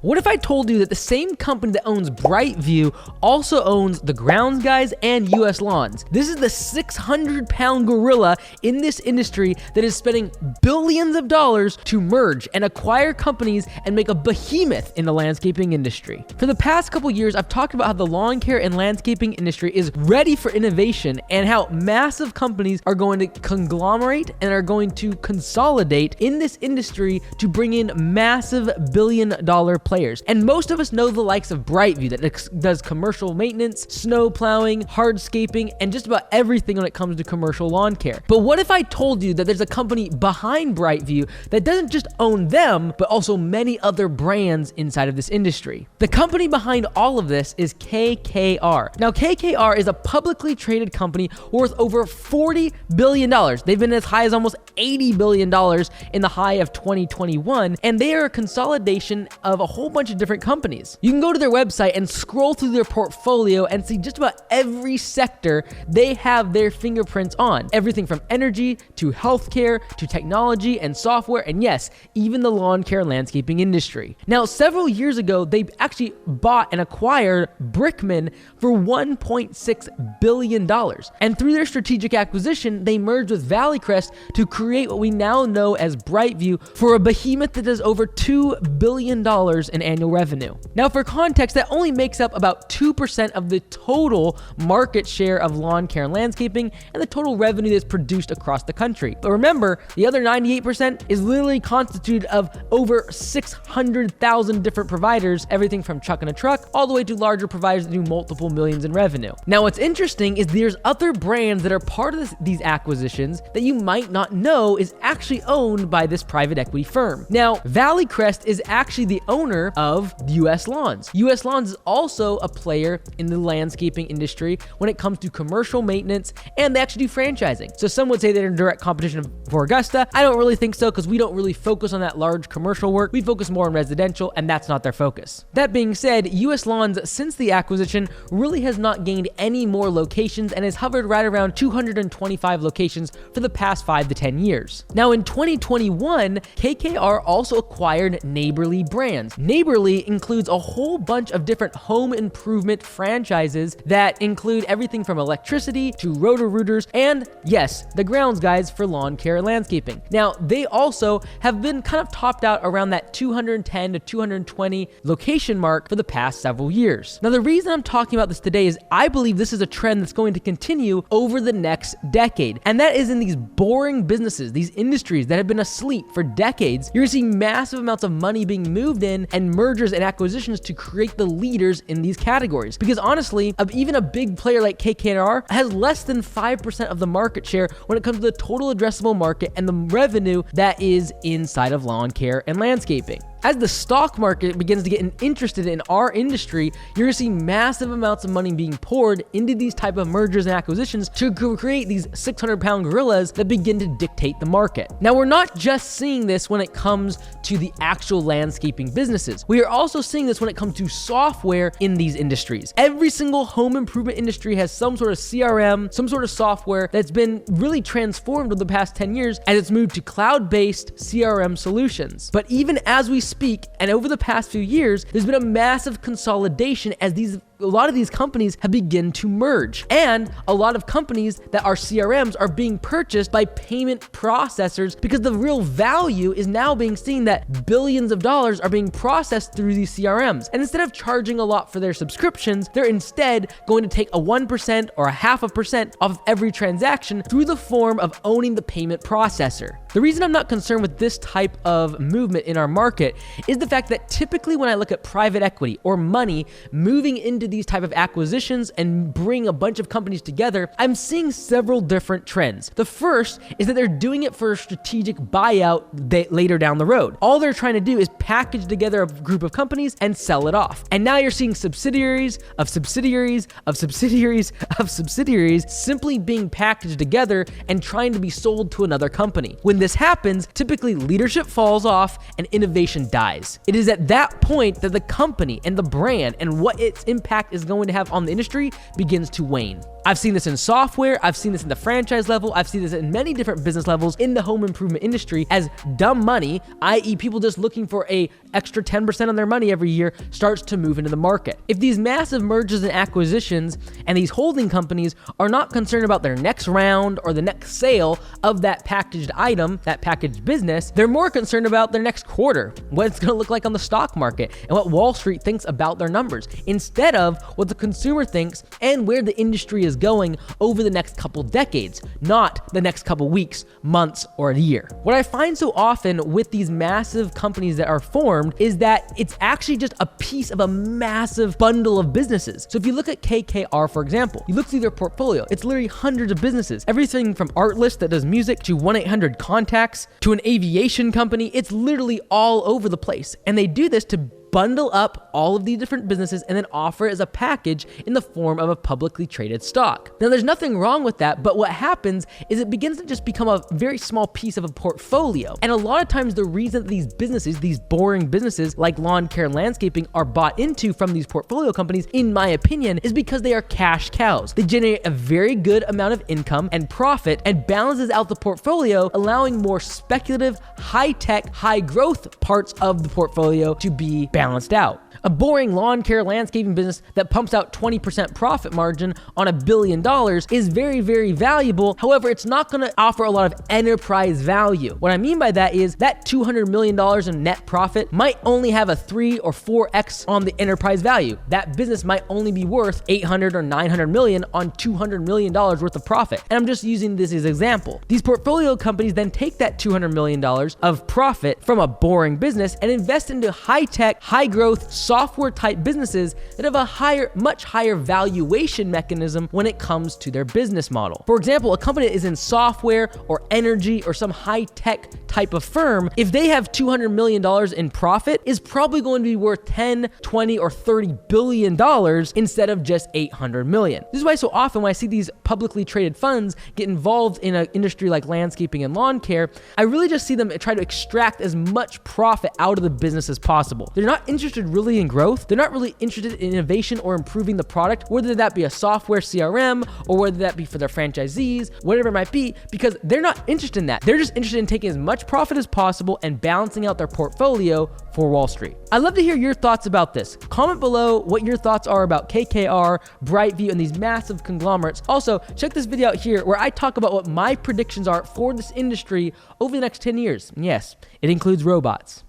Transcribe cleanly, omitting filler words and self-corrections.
What if I told you that the same company that owns Brightview also owns the Grounds Guys and US Lawns? This is the 600-pound gorilla in this industry that is spending billions of dollars to merge and acquire companies and make a behemoth in the landscaping industry. For the past couple years, I've talked about how the lawn care and landscaping industry is ready for innovation and how massive companies are going to conglomerate and are going to consolidate in this industry to bring in massive billion-dollar players. And most of us know the likes of Brightview that does commercial maintenance, snow plowing, hardscaping, and just about everything when it comes to commercial lawn care. But what if I told you that there's a company behind Brightview that doesn't just own them, but also many other brands inside of this industry? The company behind all of this is KKR. Now, KKR is a publicly traded company worth over $40 billion. They've been as high as almost $80 billion in the high of 2021, and they are a consolidation of a whole bunch of different companies. You can go to their website and scroll through their portfolio and see just about every sector they have their fingerprints on. Everything from energy to healthcare to technology and software, and yes, even the lawn care and landscaping industry. Now, several years ago, they actually bought and acquired Brickman for $1.6 billion. And through their strategic acquisition, they merged with Valleycrest to create what we now know as Brightview for a behemoth that does over $2 billion in annual revenue. Now, for context, that only makes up about 2% of the total market share of lawn care and landscaping and the total revenue that's produced across the country. But remember, the other 98% is literally constituted of over 600,000 different providers, everything from truck and a truck all the way to larger providers that do multiple millions in revenue. Now, what's interesting is there's other brands that are part of these acquisitions that you might not know is actually owned by this private equity firm. Now, Valleycrest is actually the owner of US Lawns. US Lawns is also a player in the landscaping industry when it comes to commercial maintenance, and they actually do franchising. So some would say they're in direct competition for Augusta. I don't really think so, because we don't really focus on that large commercial work. We focus more on residential, and that's not their focus. That being said, US Lawns, since the acquisition, really has not gained any more locations and has hovered right around 225 locations for the past 5 to 10 years. Now, in 2021, KKR also acquired Neighborly Brands. Neighborly includes a whole bunch of different home improvement franchises that include everything from electricity to roto-rooters and, yes, the Grounds Guys for lawn care and landscaping. Now, they also have been kind of topped out around that 210 to 220 location mark for the past several years. Now, the reason I'm talking about this today is I believe this is a trend that's going to continue over the next decade, and that is in these boring businesses, these industries that have been asleep for decades. You're seeing massive amounts of money being moved in and mergers and acquisitions to create the leaders in these categories. Because honestly, even a big player like KKR has less than 5% of the market share when it comes to the total addressable market and the revenue that is inside of lawn care and landscaping. As the stock market begins to get interested in our industry, you're going to see massive amounts of money being poured into these type of mergers and acquisitions to create these 600-pound gorillas that begin to dictate the market. Now, we're not just seeing this when it comes to the actual landscaping businesses. We are also seeing this when it comes to software in these industries. Every single home improvement industry has some sort of CRM, some sort of software that's been really transformed over the past 10 years as it's moved to cloud-based CRM solutions. But even as we speak, and over the past few years, there's been a massive consolidation as a lot of these companies have begun to merge, and a lot of companies that are CRMs are being purchased by payment processors because the real value is now being seen that billions of dollars are being processed through these CRMs. And instead of charging a lot for their subscriptions, they're instead going to take a 1% or a 0.5% off of every transaction through the form of owning the payment processor. The reason I'm not concerned with this type of movement in our market is the fact that typically when I look at private equity or money moving into these type of acquisitions and bring a bunch of companies together, I'm seeing several different trends. The first is that they're doing it for a strategic buyout later down the road. All they're trying to do is package together a group of companies and sell it off. And now you're seeing subsidiaries of subsidiaries of subsidiaries of subsidiaries simply being packaged together and trying to be sold to another company. When this happens, typically leadership falls off and innovation dies. It is at that point that the company and the brand and what its impact impact is going to have on the industry begins to wane. I've seen this in software, I've seen this in the franchise level, I've seen this in many different business levels in the home improvement industry as dumb money, i.e. people just looking for a extra 10% on their money every year, starts to move into the market. If these massive mergers and acquisitions and these holding companies are not concerned about their next round or the next sale of that packaged item, that packaged business, they're more concerned about their next quarter, what it's going to look like on the stock market, and what Wall Street thinks about their numbers, instead of what the consumer thinks and where the industry is going over the next couple decades, not the next couple weeks, months, or a year. What I find so often with these massive companies that are formed is that it's actually just a piece of a massive bundle of businesses. So if you look at KKR, for example, you look through their portfolio, it's literally hundreds of businesses. Everything from Artlist that does music to 1-800-CONTACTS to an aviation company, it's literally all over the place. And they do this to bundle up all of these different businesses and then offer it as a package in the form of a publicly traded stock. Now, there's nothing wrong with that, but what happens is it begins to just become a very small piece of a portfolio. And a lot of times the reason that these businesses, these boring businesses like lawn care and landscaping are bought into from these portfolio companies, in my opinion, is because they are cash cows. They generate a very good amount of income and profit and balances out the portfolio, allowing more speculative, high-tech, high-growth parts of the portfolio to be balanced out. A boring lawn care landscaping business that pumps out 20% profit margin on $1 billion is very, very valuable. However, it's not going to offer a lot of enterprise value. What I mean by that is that $200 million in net profit might only have a 3 or 4x on the enterprise value. That business might only be worth 800 or 900 million on $200 million worth of profit. And I'm just using this as an example. These portfolio companies then take that $200 million of profit from a boring business and invest into high-tech, high-growth, software type businesses that have a much higher valuation mechanism when it comes to their business model. For example, a company that is in software or energy or some high-tech type of firm, if they have $200 million in profit, is probably going to be worth 10, 20, or $30 billion instead of just 800 million. This is why so often when I see these publicly traded funds get involved in an industry like landscaping and lawn care, I really just see them try to extract as much profit out of the business as possible. They're not interested really in growth. They're not really interested in innovation or improving the product, whether that be a software CRM or whether that be for their franchisees, whatever it might be, because they're not interested in that. They're just interested in taking as much profit as possible and balancing out their portfolio for Wall Street. I'd love to hear your thoughts about this. Comment below what your thoughts are about KKR, Brightview, and these massive conglomerates. Also, check this video out here where I talk about what my predictions are for this industry over the next 10 years. And yes, it includes robots.